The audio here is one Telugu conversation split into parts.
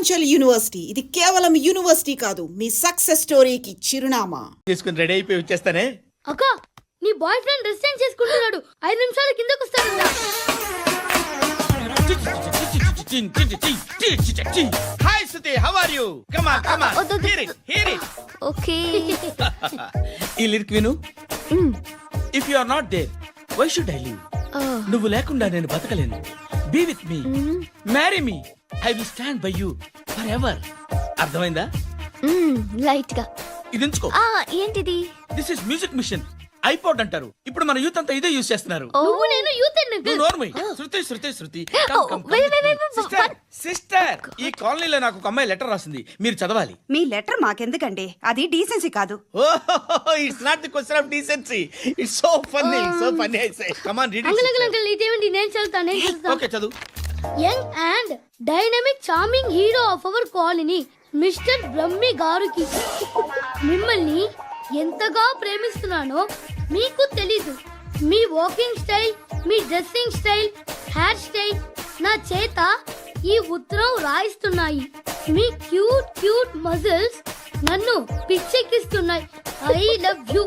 పూర్వాంచల్ యూనివర్సిటీ. ఇది కేవలం యూనివర్సిటీ కాదు, మీ సక్సెస్ స్టోరీకి చిరునామా. తీసుకుని రెడీ అయిపోయి వచ్చేస్తానే. అక్క, నీ బాయ్ ఫ్రెండ్ డ్రెస్ చేంజ్ చేసుకుంటున్నాడు. 5 నిమిషాలు కిందకు వస్తాడు. Hi Suthi, how are you? Come on come on, hear it. Okay. ఈ లిరిక్ విను. If you are not there, why should I live? నువ్వు లేకుండా నేను బతకలేను. Be with me, marry me, I will stand by you forever. అర్థమైందా? లైట్ గా ఇది ఉంచుకో. ఏంటిది? This is music machine. IPod అంటారు. ఇప్పుడు మన యూత్ అంతా ఇదే యూజ్ చేస్తున్నారు. నువ్వు నేను యూత్ శృతి. సిస్టర్, ఈ కాలనీలో నాకు ఒక అమ్మాయి లెటర్ రాసింది, మీరు చదవాలి. మీ లెటర్ మాకెందుకండి, అది డీసెన్సీ కాదు. It's not the question of decency, it's so funny I say. Come on, read it. Uncle ఇదేంటి? నేను చదువుతాను. ఓకే, చదువు. Young and dynamic charming hero of our colony mister Brahmi గారికి మిమ్మల్ని ఎంతగా ప్రేమిస్తున్నానో మీకు తెలీదు. మీ వాకింగ్ స్టైల్, మీ డ్రెస్సింగ్ స్టైల్, హెయిర్ స్టైల్ నా చేత ఈ ఉత్తరం రాయిస్తున్నాయి. మీ క్యూట్ మజిల్స్ నన్ను పిచ్చెక్కిస్తున్నాయి. I love you.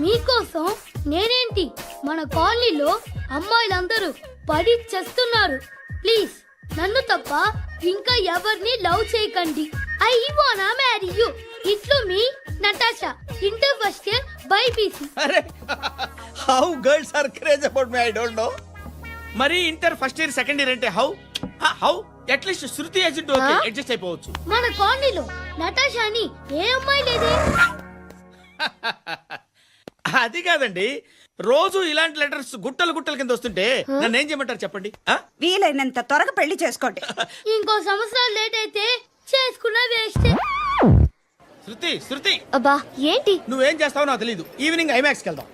మీకోసం నేనేంటి, మన కాలనీలో అమ్మాయిలందరూ పడి చేస్తున్నారు. ప్లీజ్ నన్ను తప్ప ఇంకా ఎవరిని లవ్ చేయకండి. ఐ వానా మ్యారీ యూ. ఇట్లు మీ Natasha, inter first year BiPC. అరే, how girls are craze about me, I don't know. మరి inter first year second year అంటే how at least Shruti agent okay, adjust అయిపోవచ్చు. మన కాలనీలో నటాషా అని ఏ అమ్మాయి లేదే. అది కాదండి, రోజు ఇలాంటి లెటర్స్ గుట్టలు కింద వస్తుంటే నన్ను ఏం చేయమంటారు చెప్పండి? వీలైనంత త్వరగా పెళ్లి చేసుకోండి. ఇంకో సంవత్సరాలు లేట్ అయితే చేసుకున్న వేస్ట్. శృతి, అబ్బా ఏంటి? నువ్వేం చేస్తావో నాకు తెలీదు. ఈవినింగ్ ఐమాక్స్కి వెళ్దాం.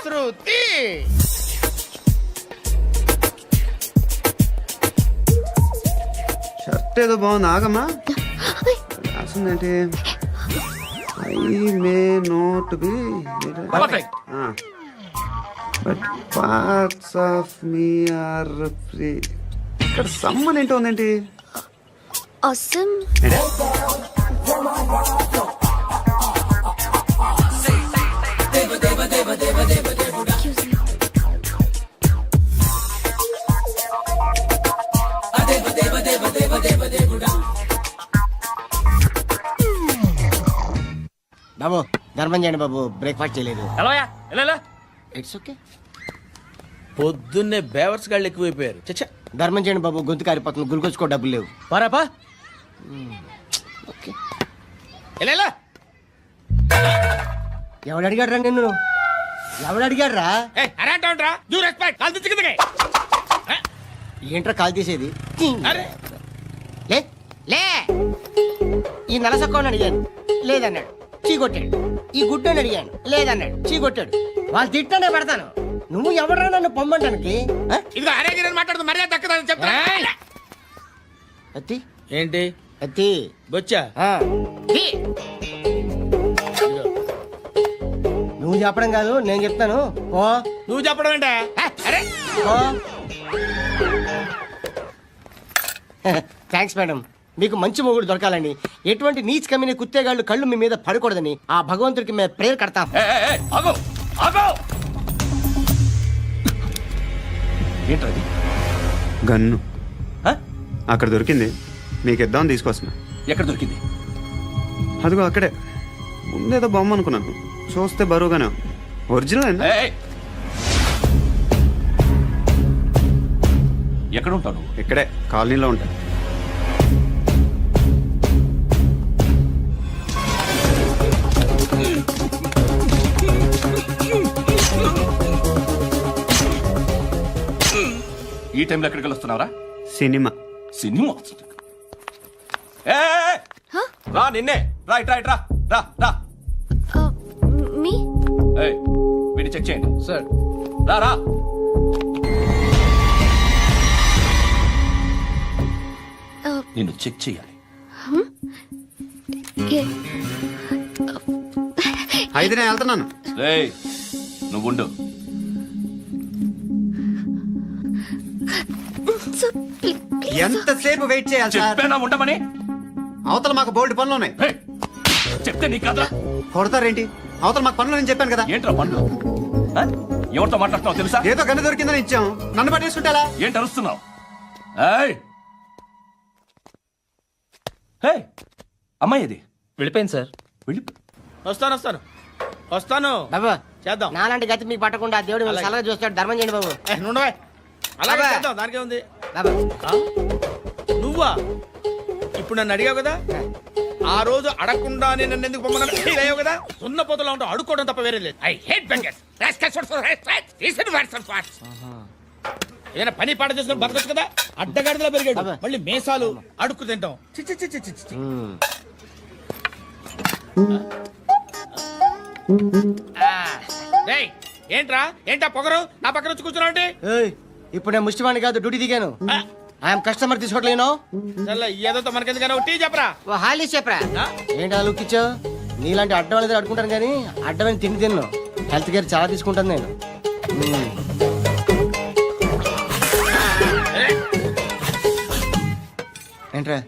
శృతి, షర్ట్ ఏదో బాగుంది, ఆగమ్మా. రాసిందేంటి? I may not be but parts of me are free. ఇక్కడ సమ్మన్ ఏంటో ఉందేంటి? అసమ్ బాబు ధర్మం చేయండి బాబు, బ్రేక్ఫాస్ట్ చేయలేదు. It's okay. పొద్దున్నే బేవర్స్ గాళ్ళు ఎక్కువైపోయారు. చచ్చా, ధర్మం చేయండి బాబు, గొంతు కారిపోతుంది, గురికొచ్చుకో డబ్బులు లేవు. పారాపా. ఓకే. ఎవడు అడిగాడు రా నిన్ను? ఎవడు అడిగాడు రా? ఏంట్రా కాల్ తీసేది? లే లే. ఈ నలసక్కని అడిగాను, లేదన్నాడు, చీ కొట్టాడు. ఈ గుడ్డని అడిగాను, లేదన్నాడు, చీ కొట్టాడు. వాళ్ళు తిట్టానే పెడతాను. నువ్వు ఎవడరా నన్ను పొమ్మంటానికి? అత్తి ఏంటి? అత్తి బొచ్చా? నువ్వు చెప్పడం కాదు, నేను చెప్తాను. ఓ నువ్వు చెప్పడం ఏంటా? Thanks madam. మీకు మంచి మొగుడు దొరకాలని, ఎటువంటి నీచ్ కమ్మిన కుత్తేగాళ్ళు కళ్ళు మీ మీద పడకూడదని ఆ భగవంతుడికి మేము ప్రేయర్ కడతాం. ఏంటది? గన్ను అక్కడ దొరికింది, మీకు ఇద్దామని తీసుకొస్తున్నా. ఎక్కడ దొరికింది? అదిగో అక్కడే. ముందేదో బొమ్మ అనుకున్నాను, చూస్తే బరువుగానే ఒరిజినల్ అయిందా? ఎక్కడ ఉంటాను? ఇక్కడే కాలనీలో ఉంటాను. ఈ టైంలో ఎక్కడికి వస్తున్నావురా? సినిమా రా, నిన్నే. రైట్ రా రా రా. మీ వీడిని చెక్ చేయండి సార్. రా రా. నిన్ను చెక్ చేయాలి. అయితే నేను వెళ్తున్నాను. రేయ్ నువ్వు ఉండు. ఎంతసేపు వెయిట్ చేయాలి సార్? చెప్పేనా ఉండమని? అవతల మాకు బోల్డ్ పనులు ఉన్నాయి. రేయ్, చెప్తే నీకు కదా. కొడతారేంటి? అవతల మాకు పనులు నేను చెప్పాను కదా. ఏంట్రా పండు? ఆ? ఎవరితో మాట్లాడుతున్నావు తెలుసా? ఏదో గన్ను దొరికిందని ఇచ్చాం, నన్ను పట్టేసుకుంటా. ఏంటి అరుస్తున్నావు? ఏయ్! ఏయ్! అమ్మాయి ఇది వెళ్ళిపోయింది సార్. వెళ్ళి వస్తాను బాబు చేద్దాం. నాలాంటి గతి మీకు పట్టకుండా దేవుడు మిమ్మల్ని సలహా చూస్తాడు. ధర్మం చేయండి బాబు. నుండవే అలాగే అబ్బా. చేద్దాం, దానికే ఉంది. బాబు నువ్వా ఇప్పుడు నన్ను అడిగావు కదా, ఆ రోజు అడగకుండా నన్ను ఎందుకు పొమ్మన్నాను ఫీల్ అయ్యావు కదా. ఉన్న పోతలో ఉంటావు, అడుక్కోవడం తప్ప వేరే లేదు. I hate bangers. ఏదైనా పని పాట చేసుకుని బతకొచ్చు కదా. అడ్డగాడిదలా పెరిగాడు, అబ్బా. మళ్ళీ మేసాలు అడుక్కు తింటాం. చి చి చి చి చి చి. డేయ్, ఏంటా పొగరు నా పక్కన వచ్చి కూర్చున్నావు అంటే? ఏయ్, ఇప్పుడు నేను ముష్టివాణి కాదు, డ్యూటీ దిగాను. ఐఎమ్ కస్టమర్ తీసుకోవట్లేను. చల్ల ఏదో మనకెందుకైనా టీ చెప్పరా. ఓ హాలీస్ చెప్పరా. ఆ? ఏంటి అలా లుక్ ఇచ్చావు? నీలాంటి అడ్డం వాళ్ళ దగ్గర అడుకుంటాను కానీ అడ్డమైన తిండి తిన్ను. హెల్త్ కేర్ చాలా తీసుకుంటాను నేను. ఏంట్రా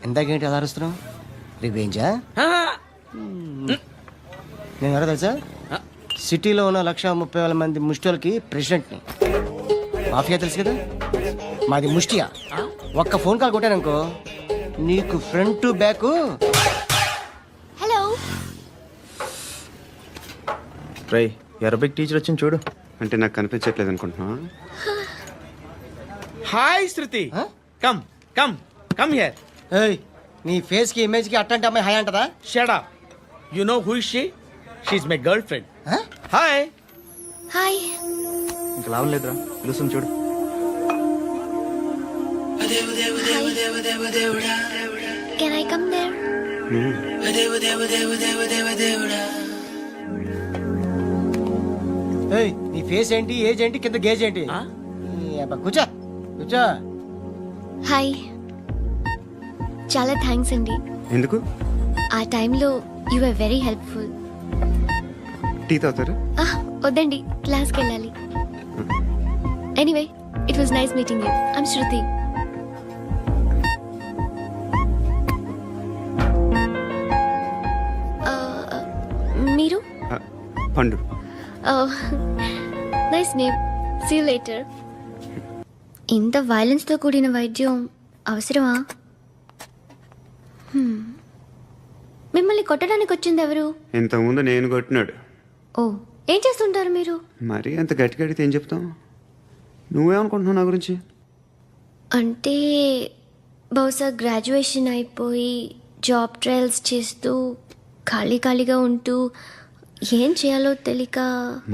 ఇందాకేంటి అలా అరుస్తున్నావు? రివేంజా? నేను ఎవరో తెలుసా? సిటీలో ఉన్న 130,000 మంది ముష్టిలకి ప్రెసిడెంట్ని. మాఫియా తెలుసు కదా, మాది ముష్టియా. ఒక్క ఫోన్ కాల్ కొట్టాననుకో నీకు ఫ్రంట్ టు బ్యాక్. హలో. రై అరబిక్ టీచర్ వచ్చింది చూడు. అంటే నాకు కనిపించట్లేదు అనుకుంటున్నా. Hi Shruti, come come come here. ఏయ్, నీ ఫేస్ కి ఇమేజ్ కి అట్టంటే అమ్మాయి హై అంటదా? Shut up. You know who is she? She is my girlfriend. Huh? Hi. Hi. ఇంకా లాభం లేదురా, పిలుస్తుంది చూడు. Can I come there? ఏయ్, నీ ఫేస్ ఏంటి, ఏజ్ ఏంటి, కింద గేజ్ ఏంటి? ఈ అబ్బా, కూర్చో కూర్చో. హాయ్, చాలా థ్యాంక్స్ అండి. ఎందుకు? ఆ టైంలో you are very helpful. Tea తాగుతారు? వద్దండి, క్లాస్కి వెళ్ళాలి. Anyway, it was nice meeting you. I'm Shruti. మీరు? పండు. Nice name. See you later. ఇంత వైలెన్స్తో కూడిన వైద్యం అవసరమా? మిమ్మల్ని కొట్టడానికి వచ్చింది ఎవరు? ఇంతకుముందు నేను కొట్టినాడు. ఓ, ఏం చేస్తుంటారు మీరు? మరి అంత గట్టిగా అడిగితే ఏం చెప్తాం? నువ్వేమనుకుంటున్నావు నా గురించి? అంటే బహుశా గ్రాడ్యుయేషన్ అయిపోయి జాబ్ ట్రయల్స్ చేస్తూ ఖాళీగా ఉంటూ ఏం చేయాలో తెలియక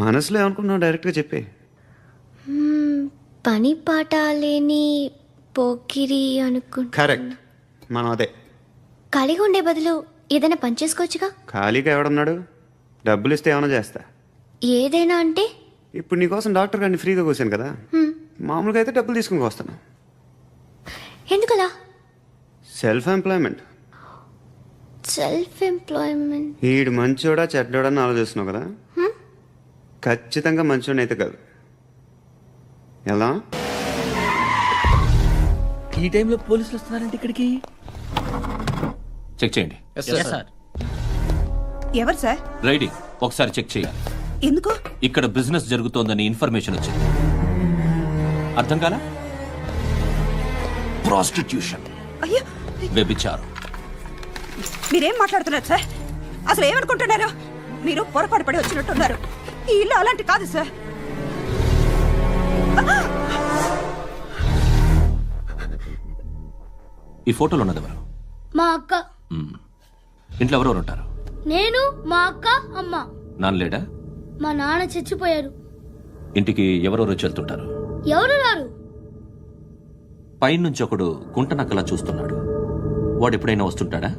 మనసులో ఏమనుకుంటున్నావు డైరెక్ట్గా చెప్పే. పని పాట లేని పోకిరి అనుకుంటా. కరెక్ట్, మనం అదే. ఖాళీగా ఉండే బదులు ఏదైనా పని చేసుకోవచ్చుగా. ఖాళీగా ఎవడన్నాడు? డబ్బులు ఇస్తే ఏమైనా చేస్తా. ఏదైనా అంటే? ఇప్పుడు నీకోసం డాక్టర్ గారిని ఫ్రీగా కూర్చాను కదా, మామూలుగా అయితే డబ్బులు తీసుకుని వస్తాను. ఎందుకలా? Self employment. Self employment. ఈడు మంచోడా చెడ్డోడా అని ఆలోచిస్తున్నావు కదా, ఖచ్చితంగా మంచోడని అయితే కాదు. ఎలా? ఈ టైంలో పోలీసులు వస్తున్నారంటే ఇక్కడికి. చెక్ చేయండి. సార్. ఎవరు సార్? రైడింగ్ ఒకసారి చెక్ చేయాలి. ఎందుకు? ఇక్కడ బిజినెస్ జరుగుతోందని ఇన్ఫర్మేషన్ వచ్చింది. అర్థం కాలా? ప్రాస్టిట్యూషన్, అయ్యో, వ్యభిచారం. మీరేం మాట్లాడుతున్నారు సార్? అసలు ఏమనుకుంటున్నారు? మీరు పొరపాటు పడి వచ్చినట్టున్నారు. ఈ ఇల్లు అలాంటి కాదు సార్. ఈ ఫోటోలో ఉన్నది ఎవరు? మా అక్క. ఇంట్లో ఎవరెవరు ఉంటారు? నేను, మా అక్క, అమ్మ. నాన్న లేడా? మా నాన్న చచ్చిపోయారు. ఇంటికి ఎవరెవరు వచ్చి వెళ్తుంటారు? ఎవరు రారు. పైనుంచి ఒకడు గుంట నక్కలా చూస్తున్నాడు. వాడు ఎప్పుడైనా వస్తుంటాడా?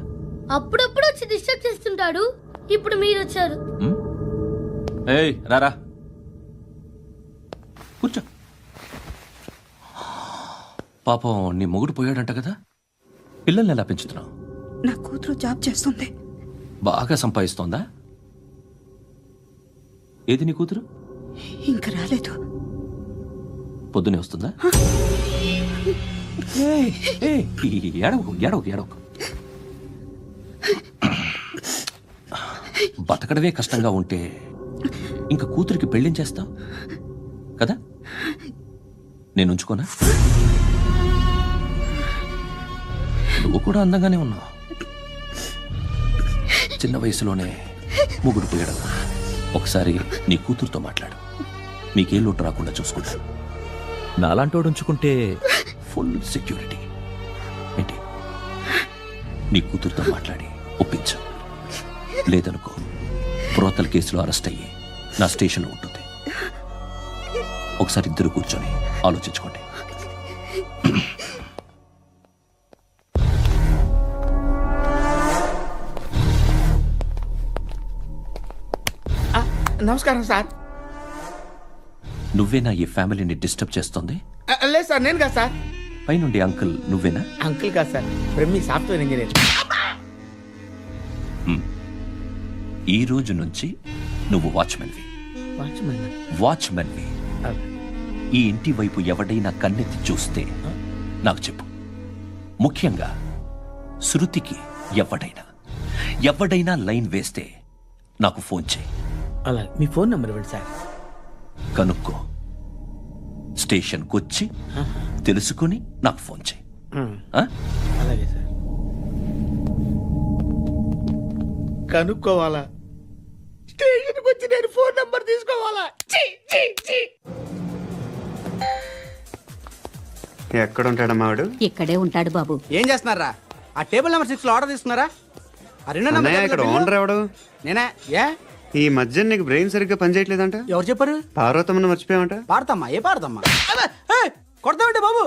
అప్పుడప్పుడు వచ్చి డిస్టర్బ్ చేస్తుంటాడు. ఇప్పుడు మీరు వచ్చారు. ఏయ్ రారా, కూర్చో. పాపం నీ మొగుడు పోయాడంట కదా, పిల్లల్ని ఎలా పెంచుతున్నావు? నా కూతురు జాబ్ చేస్తుంది. బాగా సంపాదిస్తోందా? ఏది నీ కూతురు? ఇంకా రాలేదు. పొద్దునే వస్తుందా? ఏడవకు ఏడవకు ఏడవకు. బతకడమే కష్టంగా ఉంటే ఇంకా కూతురికి పెళ్ళించేస్తావు కదా? నేను ఉంచుకోనా? నువ్వు కూడా అందంగానే ఉన్నావు. చిన్న వయసులోనే ముగ్గురు పోయడం. ఒకసారి నీ కూతురుతో మాట్లాడు. మీకే లోటు రాకుండా చూసుకుంటాను. నాలాంటోడు ఉంచుకుంటే ఫుల్ సెక్యూరిటీ. ఏంటి? నీ కూతురుతో మాట్లాడి ఒప్పించు. లేదనుకో ప్రోతల కేసులో అరెస్ట్ అయ్యి నా స్టేషన్లో ఉంటుంది. ఒకసారి ఇద్దరు కూర్చొని ఆలోచించుకోండి. నమస్కారం సార్. నువ్వేనా ఈ ఫ్యామిలీని డిస్టర్బ్ చేస్తుంది? లేదు సార్, నేను కాదు సార్. పైనుండి అంకుల్ నువ్వేనా? అంకుల్ కాదు సార్, బ్రహ్మి సాఫ్ట్వేర్ ఇంజనీర్. ఈ రోజు నుంచి నువ్వు వాచ్మెన్వి. వాచ్మెన్వి. ఈ ఇంటి వైపు ఎవడైనా కన్నెత్తి చూస్తే నాకు చెప్పు. ముఖ్యంగా శృతికి ఎవడైనా లైన్ వేస్తే నాకు ఫోన్ చేయి. అలా మీ ఫోన్ నెంబర్ ఇవ్వండి సార్. కనుక్కో. స్టేషన్కి వచ్చి తెలుసుకుని నాకు ఫోన్ చేయి. ఆ? అలాగే సార్. కనుక్కోవాలా? స్టేషన్కి వచ్చి నేను ఫోన్ నంబర్ తీసుకోవాలా? ఎక్కడ ఉంటాడమ్మా వాడు? ఇక్కడే ఉంటాడు బాబు. ఏం చేస్తున్నారా? ఆ టేబుల్ నెంబర్ 6 లో ఆర్డర్ తీసుకున్నారా? ఆ రెండో నెంబర్ అన్నయ్య, ఇక్కడ ఓనర్ ఎవడు? నేనే. ఏ ఈ మధ్య నీకు బ్రెయిన్ సరిగ్గా పనిచేయట్లేదంట. ఎవరు చెప్పారు? పార్వతమ్మను మర్చిపోయామంట. పాడతామ్మా? ఏ పాడతామ్మా? కొడతామంటే బాబు.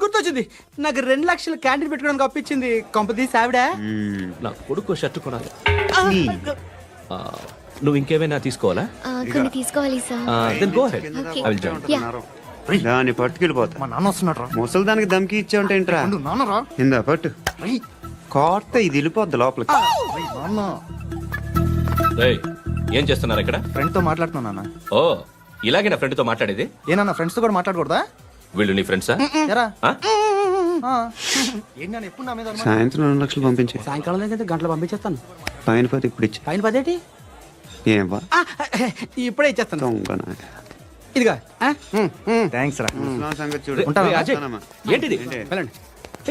గుర్తొచ్చింది. నాకు 2 లక్షలు క్యాంటీన్ పెట్టుకోవడానికి అప్పించింది కొంపదీసి ఆవిడ. నా కొడుకు షర్ట్ కొనాలి. నువ్వు ఇంకేమైనా తీసుకోవాలా? కొన్ని తీసుకోవాలి sir. Then go ahead. Okay. I will join. Yeah. దాన్ని పట్టుకెళ్ళిపోతా. మా నాన్న వస్తున్నాడు రా. ముసలి దానికి దమ్కి ఇచ్చావుంటేంట్రా? నాన్న రా. ఇందా పట్టు. కోర్త ఇది వెళ్ళిపోద్ది లోపలికి. నాన్న రేయ్, ఏం చేస్తున్నారు ఇక్కడ? ఫ్రెండ్ తో మాట్లాడుతున్నా నాన్న. ఓ, ఇలాగే నా ఫ్రెండ్తో మాట్లాడేది? ఏనా ఫ్రెండ్స్ తో కూడా మాట్లాడకూడదా? వీళ్ళు నీ ఫ్రెండ్సా? ఎరా ఆ? ఏంటి నాన్న ఎప్పుడు నా మీద అనుమానం? సాయంత్రం 2 లక్షలు పంపించే. సాయంకాలం దగ్గర గంటలు పంపించేస్తాను. పైన 10 ఇప్పుడు ఇచ్చే. పైన 10 ఏంటి? ఏం వా ఇప్పుడే ఇచ్చేస్తాను. దొంగనా. ఇదిగా థ్యాంక్స్ రా. ముసలాం సంగతి చూడు. ఉంటాను. రేయ్, అజయ్, ఉంటానమ్మా. ఏంటిది? వెళ్ళండి.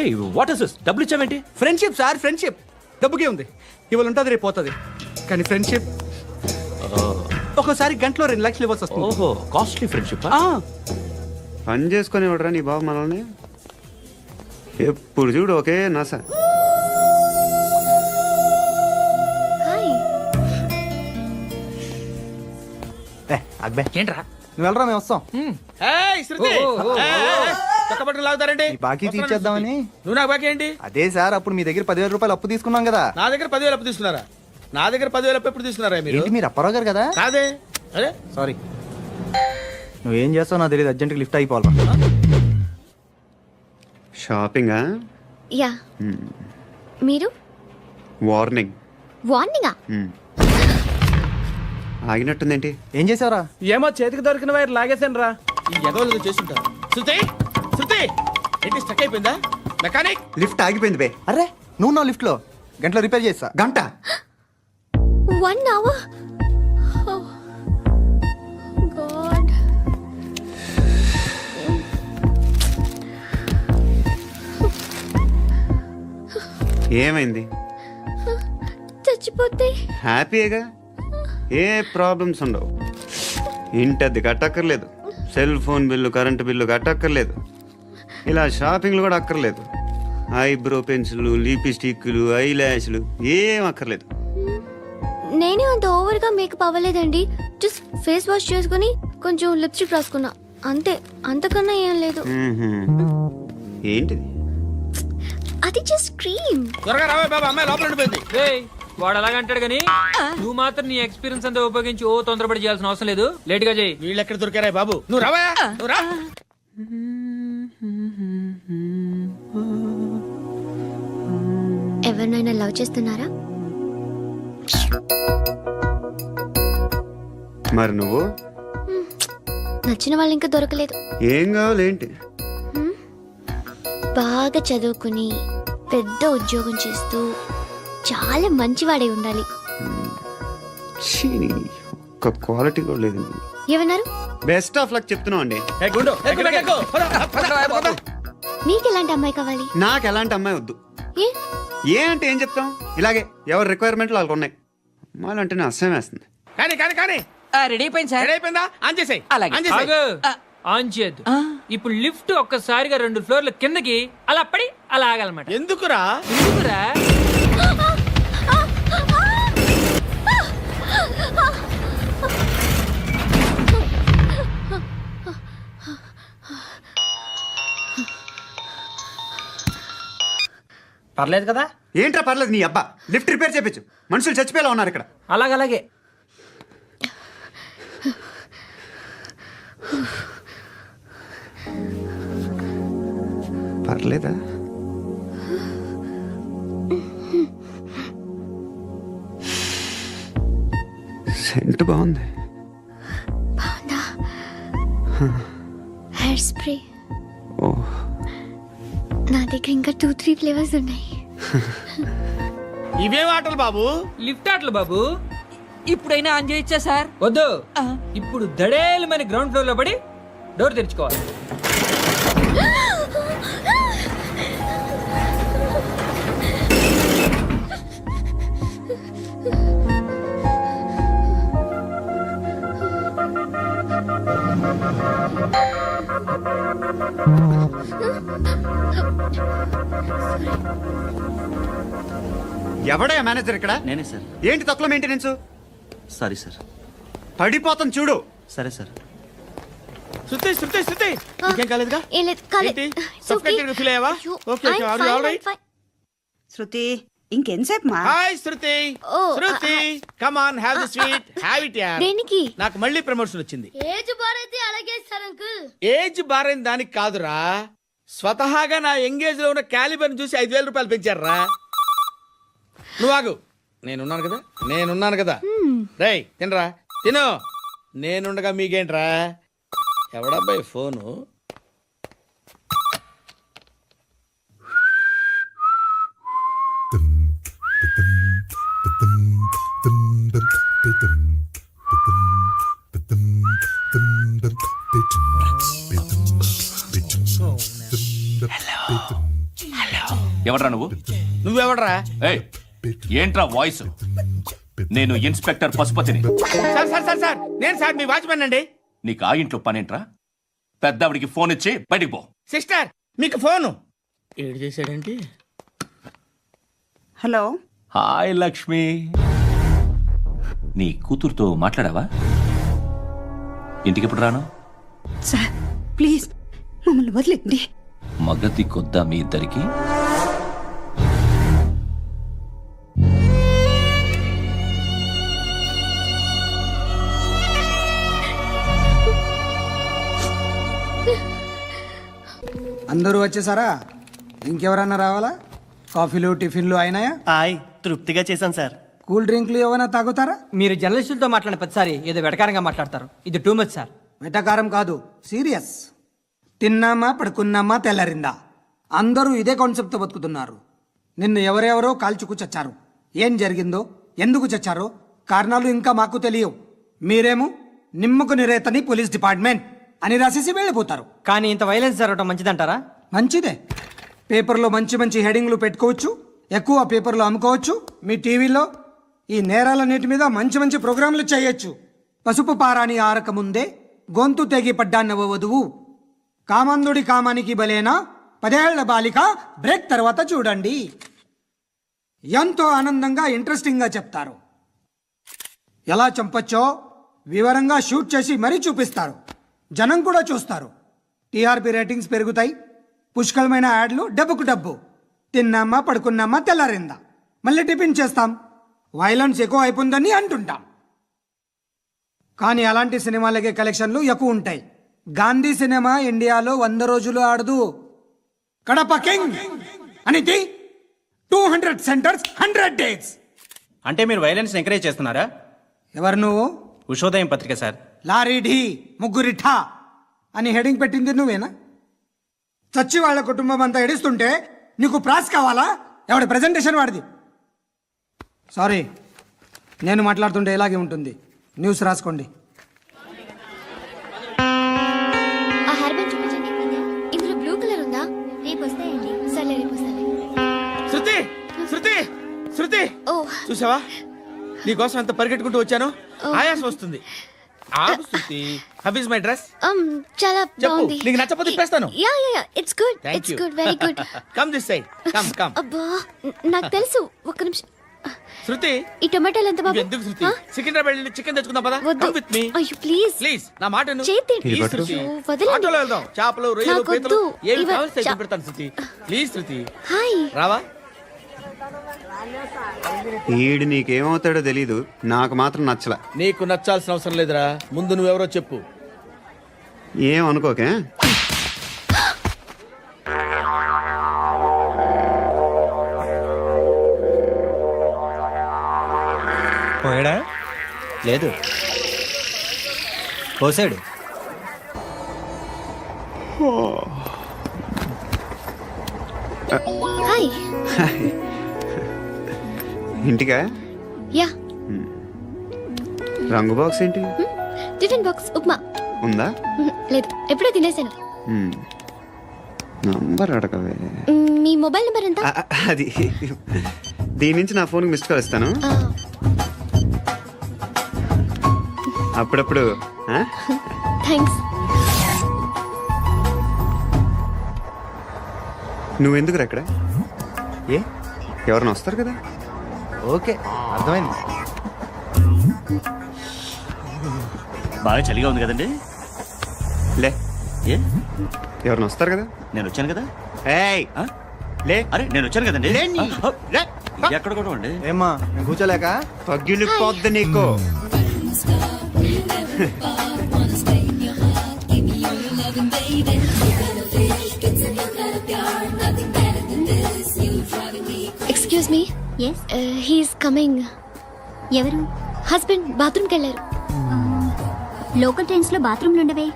ఏయ్, వాట్ ఇస్ దిస్? డబ్బులు ఇచ్చావేంటి? Friendship sir, friendship. డబ్బుకే ఉంది. ఇవాళ ఉంటుంది, రేపు పోతుంది. కానీ ఫ్రెండ్షిప్ ఒక్కోసారి గంటలో 2 లక్షలు ఇవ్వాల్సి వస్తుంది. ఓహో, కాస్ట్లీ ఫ్రెండ్షిప్. పని చేసుకొని ఇవ్వడరా నీ బాబు మనల్ని? ఎప్పుడు చూడు ఒకే నస. హాయ్. అగ్బే ఏంట్రా? నువ్వు వెళ్ళరా, మేము వస్తాం. ఏయ్, శృతి! ఏయ్, చొక్కా పట్టుకుని లాగుతారేంటి? ఈ బాకీ తీర్చేద్దామని. నువ్వు నాకు బాకీ ఏంటి? అదే సార్, అప్పుడు మీ దగ్గర 10,000 రూపాయలు అప్పు తీసుకున్నాం కదా. నా దగ్గర 10,000 అప్పు తీసుకున్నారా? నా దగ్గర 10,000 అప్పు ఎప్పుడు తీసుకున్నారా మీరు? ఏంటి మీరు అప్పారావు గారు కదా? కాదే. అరే సారీ. నువ్వేం చేస్తావు నాకు తెలియదు. అర్జెంట్గా లిఫ్ట్ అయిపోవాలి. షాపింగా? యా. మీరు? వార్నింగ్. వార్నింగా? ఆగినట్టుందేంటి? ఏం చేసావురా? ఏమో చేతికి దొరికిన వైర్ లాగేసాను రా. ఈ ఎగవలు చేస్తుంటారు. శృతి, శృతి, ఏంటి స్టక్ అయిపోయిందా? మెకానిక్. లిఫ్ట్ ఆగిపోయింది బే. అరే నువ్వు నా లిఫ్ట్ లో గంటలో రిపేర్ చేస్తా. గంట? 1 hour? Oh. God. ఏమైంది? చచ్చిపోతే? హ్యాపీగా, ఏ ప్రాబ్లమ్స్ ఉండవు. ఇంటి అద్దె కట్టక్కర్లేదు, cell phone bill, current bill కట్టక్కర్లేదు, ఇలా షాపింగ్లు కూడా అక్కర్లేదు. ఐబ్రో పెన్సిల్లు, లిప్స్టిక్లు, ఐ ల్యాష్లు ఏం అక్కర్లేదు. నేనే అంత ఓవర్గా మేకప్ అవ్వలేదండి. జస్ట్ ఫేస్ వాష్ చేసుకుని కొంచెం లిప్స్టిక్ రాసుకున్నా అంతే. అంతకన్నా ఏం లేదు. ఏంటిది? అది జస్ట్ క్రీమ్. త్వరగా రావే బాబా, అమ్మాయి లోపల ఉండిపోయింది. వాడు అలాగంటాడు కానీ నువ్వు మాత్రం నీ ఎక్స్పీరియన్స్ అంతా ఉపయోగించి తొందరపడి చేయాల్సిన అవసరం లేదు. లేట్ గా చేయి. వీళ్ళు ఎక్కడ దొరికారా బాబు? నువ్వు రావా, నువ్వు రా. ఎవరినైనా లవ్ చేస్తున్నారా? మరి నువ్వు నచ్చిన వాళ్ళు ఇంకా దొరకలేదు. ఏం కావాలి ఏంటి? బాగా చదువుకుని పెద్ద ఉద్యోగం చేస్తూ చాలా మంచివాడే ఉండాలి. ఛీ, ఒక్క క్వాలిటీ కూడా లేదు. ఏమన్నారు? బెస్ట్ ఆఫ్ లక్ చెప్తున్నావు అండి. ఏ గుండు, ఎక్కు, ఎక్కు, ఎక్కు. పద, పద, పద. మీకు ఎలాంటి అమ్మాయి కావాలి? నాకు ఎలాంటి అమ్మాయి వద్దు. ఏ ఏ అంటే ఏం చెప్తాం, ఇలాగే ఎవరి రిక్వైర్మెంట్లు వాళ్ళకు ఉన్నాయి. అమ్మాయిలు అంటేనే అసహ్యం వేస్తుంది. కానీ కానీ కానీ రెడీ అయిపోయింది సార్. రెడీ అయిపోయిందా? ఆన్ చేసేయ్. అలాగే. ఆన్ చేసేయ్. ఆగు. ఆన్ చేయద్దు. ఇప్పుడు లిఫ్ట్ ఒక్కసారిగా 2 ఫ్లోర్ల కిందకి అలా పడి అలా ఆగాలన్నమాట. ఎందుకురా? ఎందుకురా? పర్లేదు కదా? ఏంట్రా పర్లేదు, నీ అబ్బా లిఫ్ట్ రిపేర్ చేయించు. మనుషులు చచ్చిపోయేలా ఉన్నారు ఇక్కడ. అలాగే. పర్లేదా? సెంట్ బాగుంది. బాగుందా? Hair spray. ఓ, నా దగ్గర ఇంకా 2-3 ఫ్లేవర్స్ ఉన్నాయి. ఇవేం ఆటలు బాబు? లిఫ్ట్ ఆటలు బాబు. ఇప్పుడైనా ఆన్ చేయొచ్చా సార్? వద్దు. ఇప్పుడు దడేలమైన గ్రౌండ్ ఫ్లోర్ లో పడి డోర్ తెరుచుకోవాలి. ఎవడయ్యా మేనేజర్ ఇక్కడ? నేనే సార్. ఏంటి తక్కువ మెయింటెనెన్స్? Sorry sir. పడిపోతాం చూడు. సరే సార్. శృతి ఇంకేం కాలేదుగా? ఏం లేదు, కాలేదు. ఏంటి? It's okay. Suffocated feel అయ్యావా? అయ్యో, Okay, I'm are you fine, all right? I'm fine. శృతి ఇంకెంతసేపు మా? Hi Shruti. Oh, Shruti come on, have the sweet, have it yeah. దేనికి? నాకు మళ్ళీ ప్రమోషన్ వచ్చింది. ఏజ్ బారైతే అలాగే సార్ అంకుల్. ఏజ్ బారైన దానికి కాదురా, స్వతహాగా నా ఎంగేజ్ లో ఉన్న క్యాలిబర్ చూసి 5,000 రూపాయలు పెంచారా. నువ్వు ఆగు, నేనున్నాను కదా. రేయ్ తినరా, తిను. నేనుండగా మీకేంట్రా? ఎవడబ్బాయి ఫోను? ఎవడ్రా నువ్వు? నువ్వెవడరా? ఏయ్, ఏంట్రా వాయిస్? నేను ఇన్స్పెక్టర్ పశుపతిని. సార్ నేను సార్ మీ వాచ్మెన్ అండి. నీకు ఆ ఇంట్లో పనేంట్రా? పెద్దవిడికి ఫోన్ ఇచ్చి బయటికి పో. సిస్టర్ మీకు ఫోను. ఏడు చేశాడేంటి? హలో. హాయ్ లక్ష్మి. నీ కూతురుతో మాట్లాడావా? ఇంటికి ఎప్పుడు రాను? సార్ ప్లీజ్ మమ్మల్ని వదిలేండి. మగతి కొద్దా మీ ఇద్దరికి? అందరూ వచ్చేసారా? ఇంకెవరన్నా రావాలా? కాఫీలు టిఫిన్లు అయినాయా? తృప్తిగా చేశాను సార్. కూల్ డ్రింక్లు ఏమైనా తాగుతారా? మీరు జర్నలిస్టులతో మాట్లాడిన ప్రతిసారి ఏదో వెటకారంగా మాట్లాడతారు. ఇది టూ మచ్ సార్. వెటకారం కాదు, సీరియస్. తిన్నామా పడుకున్నామా తెల్లరిందా, అందరూ ఇదే కాన్సెప్ట్తో బతుకుతున్నారు. నిన్ను ఎవరెవరో కాల్చుకు చచ్చారు. ఏం జరిగిందో, ఎందుకు చచ్చారో కారణాలు ఇంకా మాకు తెలియవు. మీరేమో నిమ్మకు నిరేతని పోలీస్ డిపార్ట్మెంట్ అని రాసేసి వెళ్ళిపోతారు. కానీ ఇంత వైలెన్స్ జరగడం మంచిదంటారా? మంచిదే. పేపర్లో మంచి మంచి హెడింగ్లు పెట్టుకోవచ్చు, ఎక్కువ పేపర్లు అమ్ముకోవచ్చు. మీ టీవీలో ఈ నేరాలన్నిటి మీద మంచి మంచి ప్రోగ్రాంలు చేయొచ్చు. పసుపు పారాని ఆరక ముందే గొంతు తెగి పడ్డాన్నవ వధువు, కామందుడి కామానికి బలేనా 10 ఏళ్ల బాలిక బ్రేక్ తర్వాత చూడండి. ఎంతో ఆనందంగా ఇంట్రెస్టింగ్గా చెప్తారు. ఎలా చంపొచ్చో వివరంగా షూట్ చేసి మరీ చూపిస్తారు. జనం కూడా చూస్తారు. టీఆర్పీ రేటింగ్స్ పెరుగుతాయి. పుష్కలమైన యాడ్లు, డబ్బుకు డబ్బు. తిన్నామా పడుకున్నామా తెల్లారిందా, మళ్ళీ టిఫిన్ చేస్తాం. వైలెన్స్ ఎక్కువ అయిపోయిందని అంటుంటాం. కానీ అలాంటి సినిమాలకే కలెక్షన్లు ఎక్కువ ఉంటాయి. గాంధీ సినిమా ఇండియాలో 100 రోజులు ఆడదు. కడప కింగ్ అనేది 200 సెంటర్స్ 100 డేస్. అంటే మీరు వైలెన్స్ ఎంకరేజ్ చేస్తున్నారా? ఎవరు నువ్వు? ఉషోదయం పత్రిక సార్. లారీ ఢీ ముగ్గురి ఠా అని హెడింగ్ పెట్టింది నువ్వేనా? చచ్చి వాళ్ళ కుటుంబం అంతా ఎడుస్తుంటే నీకు ప్రాస్ కావాలా? ఎవడి ప్రెజెంటేషన్ వాడిది. సారీ, నేను మాట్లాడుతుంటే ఇలాగే ఉంటుంది. న్యూస్ రాసుకోండి. ఆ హెయిర్ బ్యాండ్ చూపించండి. ఇందులో బ్లూ కలర్ ఉందా? రేపు వస్తాయండి. సరే రేపు వస్తాయి. శృతి శృతి శృతి ఓ చూసావా నీకోసం ఎంత పరిగెట్టుకుంటూ వచ్చాను. ఆయాసం వస్తుంది. ఆగు Shruti. How is my dress? చాలా చెప్పు. బాగుంది. నీకు నచ్చకపోతే తిప్పేస్తాను. Yeah yeah yeah, it's good. Thank it's you. Good, very good. Come this side. Come come. అబ్బా, నాకు తెలుసు. ఒక్క నిమిషం. శృతి ఈ టొమాటోలు ఎంత బాబు? ఎందుకు శృతి? సికింద్రాబాద్ వెళ్ళి చికెన్ తెచ్చుకుందాం పదా. వద్దు. కమ్ విత్ మీ అయ్యో ప్లీజ్ ప్లీజ్. నా మాట విను. చేతి Please, శృతి. వదలండి. ఆటోలో వెళ్దాం. చేపలు రొయ్యలు నాకు పీతలు వద్దు. ఏమి ఇవ- కావాలి తెచ్చి పెడతాను శృతి. Please Shruti hi. రావా. ఈడు నీకేమవుతాడో తెలీదు, నాకు మాత్రం నచ్చల. నీకు నచ్చాల్సిన అవసరం లేదురా. ముందు నువ్వెవరో చెప్పు. ఏం అనుకోకే. పోయాడా? లేదు, పోసాడు. హాయ్. ఇంటికా? యా. రంగు బాక్స్ ఏంటి? Tiffin box upma. ఉందా? లేదు, ఎప్పుడో తినేసాను. నంబర్ అడగవే. మీ మొబైల్ నెంబర్ ఎంత? అది దీని నుంచి నా ఫోన్కి మిస్డ్ కాల్ ఇస్తాను. అప్పుడప్పుడు. థ్యాంక్స్. నువ్వెందుకు అక్కడ? ఏ ఎవరైనా వస్తారు కదా. ఓకే, అర్థమైంది. బాగా చలిగా ఉంది కదండి. లే, ఏ ఎవరైనా వస్తారు కదా. నేను వచ్చాను కదా. ఏయ్ ఆ? లే. అరే నేను వచ్చాను కదండి. లే నీ. లే. ఎక్కడ కూడా అండి. ఏమ్మా, నేను కూర్చోలేక? పగిలిపోద్ది నీకు. Excuse me. Yes, he's coming. ఎవరు? హస్బెండ్ బాత్రూమ్కి వెళ్ళారు. లోకల్ ట్రైన్స్ లో బాత్రూమ్లు ఉండవే.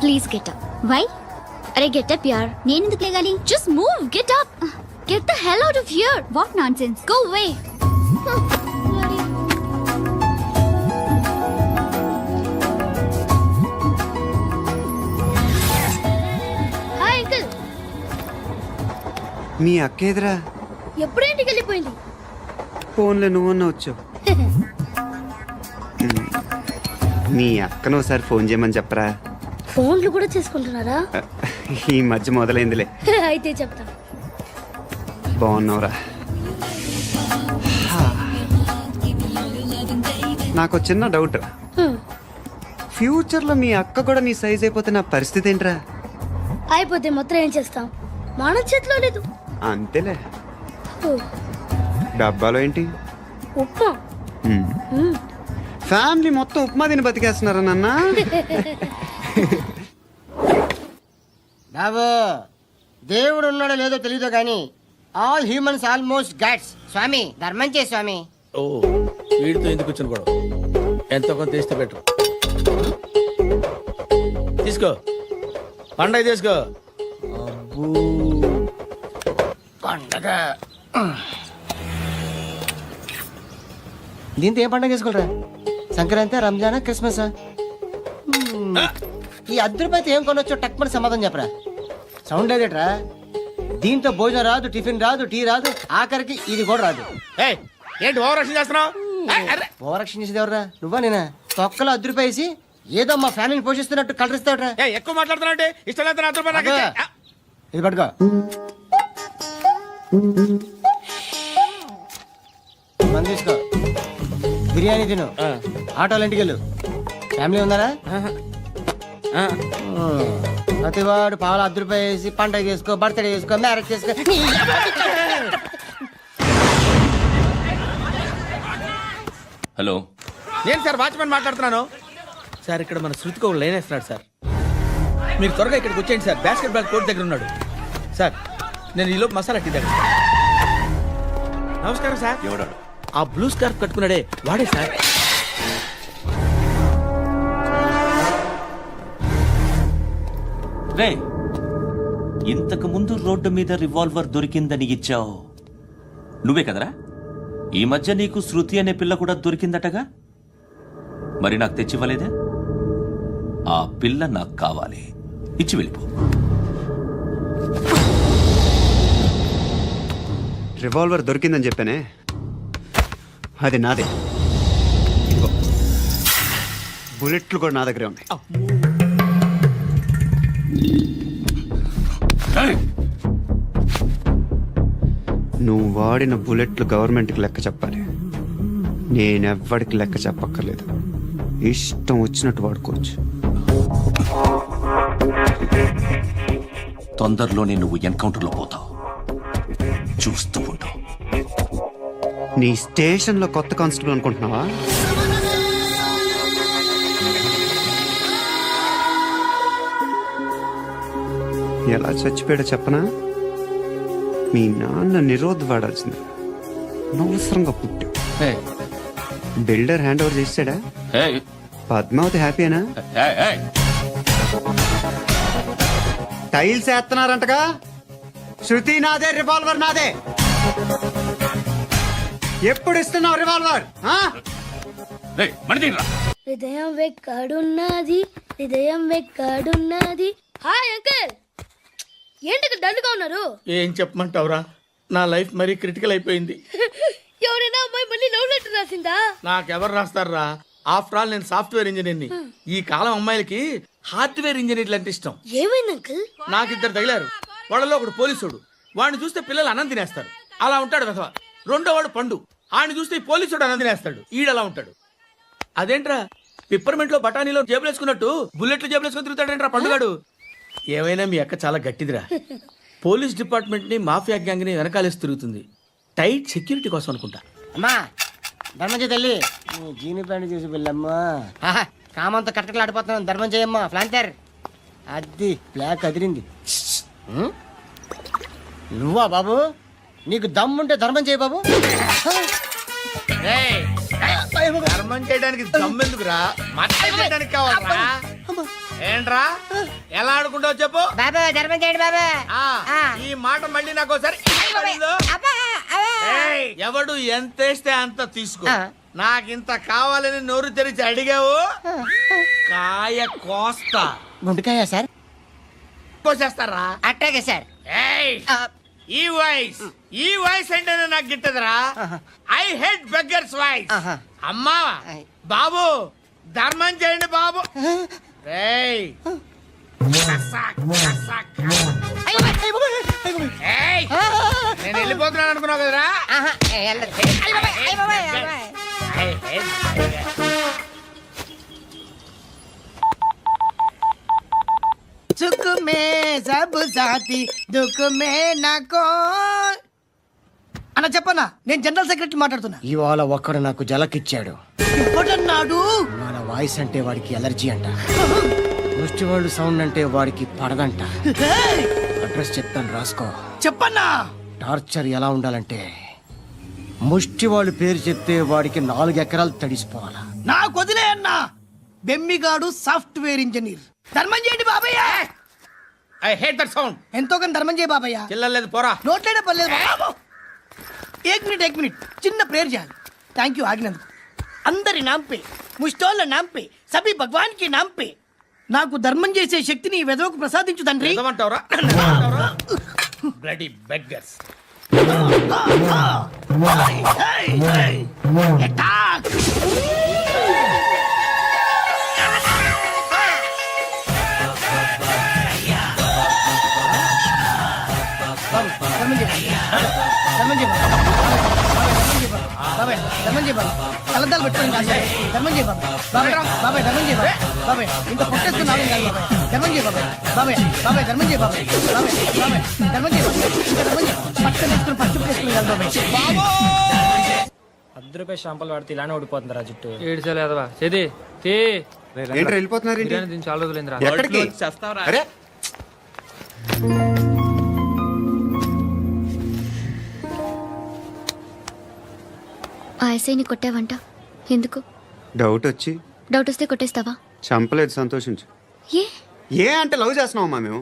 Please get up. వై? అరే గెట్ అప్ యార్. నేను ఎందుకు లేగాలి? Just move, get up. Get the hell out of here. What nonsense. Go away. Hi uncle. మీ అక్క ఎదురా? ఎప్పుడు ఇంటికి వెళ్ళిపోయింది? ఫోన్లో నువ్వన్నా వచ్చావు. మీ అక్కను ఒకసారి ఫోన్ చేయమని చెప్పరా. ఫోన్లు కూడా చేసుకుంటున్నారా? ఈ మధ్య మొదలైందిలే. అయితే చెప్తా. బాగున్నావురా. నాకు చిన్న డౌట్. ఫ్యూచర్లో మీ అక్క కూడా నీ సైజ్ అయిపోతే నా పరిస్థితి ఏంట్రా? అయిపోతే మొత్తం ఏం చేస్తాం? మన చేతిలో లేదు. అంతేలే. డబ్బాలో ఏంటి? ఉప్మా. ఫ్యామిలీ మొత్తం ఉప్మా తిని బతికేస్తున్నారా నాన్న? బాబు, దేవుడు ఉన్నాడో లేదో తెలియదు కానీ ఆల్ హ్యూమన్స్ ఆల్మోస్ట్ గాడ్స్. స్వామి ధర్మం చే స్వామి. ఓ వీడితో ఎందుకు వచ్చిన గొడవ? ఎంతో కొంత తీస్తే బెటర్. తీసుకో పండగ తీసుకో. పండగ దీంతో ఏం పండగ చేసుకోరా? సంక్రాంతి, రంజానా, క్రిస్మస్? ఈ అర్ధ రూపాయలతో ఏం కొనొచ్చో టక్మని సమాధానం చెప్పరా. సౌండ్ లేదేట్రా? దీంతో భోజనం రాదు, టిఫిన్ రాదు, టీ రాదు, ఆఖరికి ఇది కూడా రాదు. ఏయ్, ఏంటి ఓవర్ యాక్షన్ చేస్తున్నావు? ఓవరాక్షన్ చేసేది ఎవరా? నువ్వా నేనా? తొక్కలో అర్ధ రూపాయి వేసి ఏదో మా ఫ్యామిలీని పోషిస్తున్నట్టు కలరిస్తావుట్రా. ఎక్కువ మాట్లాడుతున్నావు అంటే ఇష్టం లేదు. నా రూపాయలు నాకు ఇచ్చే. ఇది పట్టుకో. మంది తీసుకో, బిర్యానీ తిను, ఆటోలు ఇంటికి వెళ్ళు. ఫ్యామిలీ ఉన్నారా? ప్రతివాడు పావులు అర్ధ రూపాయి వేసి పండగ చేసుకో, బర్త్డే చేసుకో, మ్యారేజ్ చేసుకో. హలో, నేను సార్ వాచ్మెన్ మాట్లాడుతున్నాను సార్. ఇక్కడ మన శృతికి ఒక లైన్ వేస్తున్నాడు సార్. మీరు త్వరగా ఇక్కడికి వచ్చేయండి సార్. బాస్కెట్ బాల్ కోర్ట్ దగ్గర ఉన్నాడు సార్. నేను ఈలోపు మసాలా టీ దగ్గర. నమస్కారం సార్. ఎవడాడు? ఆ బ్లూ స్కార్ఫ్ కట్టుకున్నాడే వాడే సార్. రే, ఇంతకు ముందు రోడ్డు మీద రివాల్వర్ దొరికిందని ఇచ్చావు నువ్వే కదరా? ఈ మధ్య నీకు శృతి అనే పిల్ల కూడా దొరికిందటగా? మరి నాకు తెచ్చివ్వలేదే? ఆ పిల్ల నాకు కావాలి, ఇచ్చి వెళ్ళిపో. రివాల్వర్ దొరికిందని చెప్పానే, అది నాదే. ఇదిగో, బుల్లెట్లు కూడా నా దగ్గరే ఉన్నాయి. నువ్వు వాడిన బుల్లెట్లు గవర్నమెంట్కి లెక్క చెప్పాలి. నేనెవ్వడికి లెక్క చెప్పక్కర్లేదు. ఇష్టం వచ్చినట్టు వాడుకోవచ్చు. తొందరలోనే నువ్వు ఎన్కౌంటర్లో పోతావు, చూస్తూ ఉంటావు. నీ స్టేషన్లో కొత్త కానిస్టేబుల్ అనుకుంటున్నావా? ఎలా చచ్చిపోయాడో చెప్పనా? మీ నాన్న నిరోధ్ వాడాల్సింది. అనవసరంగా పుట్టావు. బిల్డర్ హ్యాండ్ ఓవర్ చేసాడా? పద్మావతి హ్యాపీనా? టైల్స్ వేస్తున్నారంటగా. శృతి నాదే, రివాల్వర్ నాదే. ఎప్పుడు ఇస్తున్నావు రివాల్వర్? హృదయం వెక్కడున్నది, హృదయం వెక్కడున్నది. హాయ్ అంకుల్, ఏంటి డల్గా ఉన్నారు? ఏం చెప్పమంటావురా, నా లైఫ్ మరీ క్రిటికల్ అయిపోయింది. ఎవరైనా అమ్మాయి మళ్ళీ లవ్ లెటర్ రాసిందా? నాకెవరు రాస్తారా? ఆఫ్టర్ ఆల్ నేను సాఫ్ట్వేర్ ఇంజనీర్ని. ఈ కాలం అమ్మాయిలకి హార్డ్వేర్ ఇంజనీర్లు అంటే ఇష్టం. ఏమైంది అంకుల్? నాకు ఇద్దరు తగిలారు. వాళ్ళలో ఒకడు పోలీసుడు, వాడిని చూస్తే పిల్లలు అన్నం తినేస్తారు, అలా ఉంటాడు వెధవ. రెండో వాడు పండు, ఆడిని చూస్తే ఈ పోలీసుడు అన్నం తినేస్తాడు, ఈడలా ఉంటాడు. అదేంట్రా, పిప్పర్మెంట్ లో బఠానీలో జేబులు వేసుకున్నట్టు బుల్లెట్లు జేబులు వేసుకుని తిరుగుతాడేంట్రా పండుగాడు. ఏమైనా మీ అక్క చాలా గట్టిదిరా. పోలీస్ డిపార్ట్మెంట్ ని మాఫియా గ్యాంగ్ ని వెనకాలేసి తిరుగుతుంది. టైట్ సెక్యూరిటీ కోసం అనుకుంటా. అమ్మా ధర్మం తల్లి, జీని ప్యాంట్ చూసి వెళ్ళమ్మా. కామంతో కట్టకలు ఆడిపోతున్నాను, ధర్మం చేయమ్మా. ఫ్లాంటర్ అది బ్లాక్ అదిరింది. నువ్వా బాబు? నీకు దమ్ముంటే ధర్మం చేయ బాబు. ధర్మం చేయడానికి దమ్మెందుకురా, చేయడానికి కావాలరా. ఏంట్రా ఎలా ఆడుకుంటావు చెప్పు బాబా, ధర్మం చేయండి బాబా. ఈ మాట మళ్ళీ నాకు ఒకసారి ఎవడు ఎంత వేస్తే అంత తీసుకో. నాకింత కావాలని నోరు తెరిచి అడిగావు, కాయ కోస్తా. గుండెకాయ సార్? కోసేస్తారా? అట్టాగే సార్. ఈ వాయిస్ అంటేనే నాకు గిట్టదురా. I hate beggars voice. అమ్మా బాబు, ధర్మం చేయండి బాబు. ఏయ్, నేను వెళ్ళిపోతున్నాను అనుకున్నావు కదరా. సుఖ మే సబ్ సాథీ, దుఃఖ మే నకో. అన్న చెప్పన్నా, నేను జనరల్ సెక్రటరీ మాట్లాడుతున్నా. ఇవాళ ఒక్కడు నాకు జలకిచ్చాడు. ఎవడన్నాడు? మన వాయిస్ అంటే వాడికి ఎలర్జీ అంట, ముష్టి వాళ్ళు సౌండ్ అంటే వాడికి పడదంట. అడ్రస్ చెప్తాను, రాసుకో. చెప్పన్నా. టార్చర్ ఎలా ఉండాలంటే, ముష్టి వాళ్ళు పేరు చెప్తే వాడికి 4 ఎకరాలు తడిసిపోవాలా. నాకు వదిలే అన్నా. బెమ్మిగాడు సాఫ్ట్వేర్ ఇంజనీర్. ధర్మం చేయండి బాబయ్య. I hate that sound. ఎంతో కానీ ధర్మం చేయ బాబయ్య. చిల్లలేదు పోరా. నోట్లేనే పర్లేదు బాబు. ఏక్ మినిట్ చిన్న ప్రేయర్ చేయాలి. థ్యాంక్ యూ ఆగినందుకు. అందరి నాంపే, ముష్టోళ్ళ నాంపే, సభి భగవాన్ కి నాంపే నాకు ధర్మం చేసే శక్తిని ఈ వెదవకు ప్రసాదించు తండ్రి. ఏమంటావురా? Bloody beggars. కలద్దాలు పెట్టుకోండి ధర్మం చేయ బాబాయ్. బాబాయ్ ధర్మం చేయ బాబాయ్. ఇంత పొట్టేస్తున్నావు ధర్మం చేయ బాబాయ్. బాబాయ్ బాబాయ్ ధర్మం చేయ బాబాయ్. బాబాయ్ బాబాయ్ ధర్మం చేయ ఇంకా ధర్మం చేయ. పట్టుకొని వేసుకుని పచ్చి వేసుకుని బాబాయ్. ₹10 షాంపూలు వాడితే ఇలానే ఓడిపోతుందిరా జుట్టు. ఏడ్చాలి అదవా చేది తే. ఏంట్రా వెళ్ళిపోతున్నారు? బిర్యానీ తిని చాలా రోజులైందిరా. ఎక్కడికి? అరే ఆ ఎస్ఐని కొట్టావంట, ఎందుకు? డౌట్ వచ్చి. డౌట్ వస్తే కొట్టేస్తావా? చంపలేదు, సంతోషించు. ఏ ఏ అంటే లవ్ చేస్తున్నామమ్మా మేము.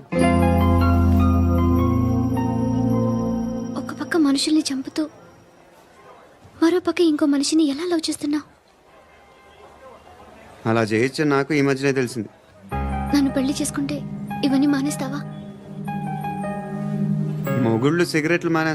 ఒక పక్క మనుషుల్ని చంపుతూ మరో పక్క ఇంకో మనిషిని ఎలా లవ్ చేస్తున్నావు? అలా చేయొచ్చు నాకు ఈ మధ్యనే తెలిసింది. నన్ను పెళ్లి చేసుకుంటే ఇవన్నీ మానేస్తావా? మొగుళ్ళు సిగరెట్లు మానేస్తారు.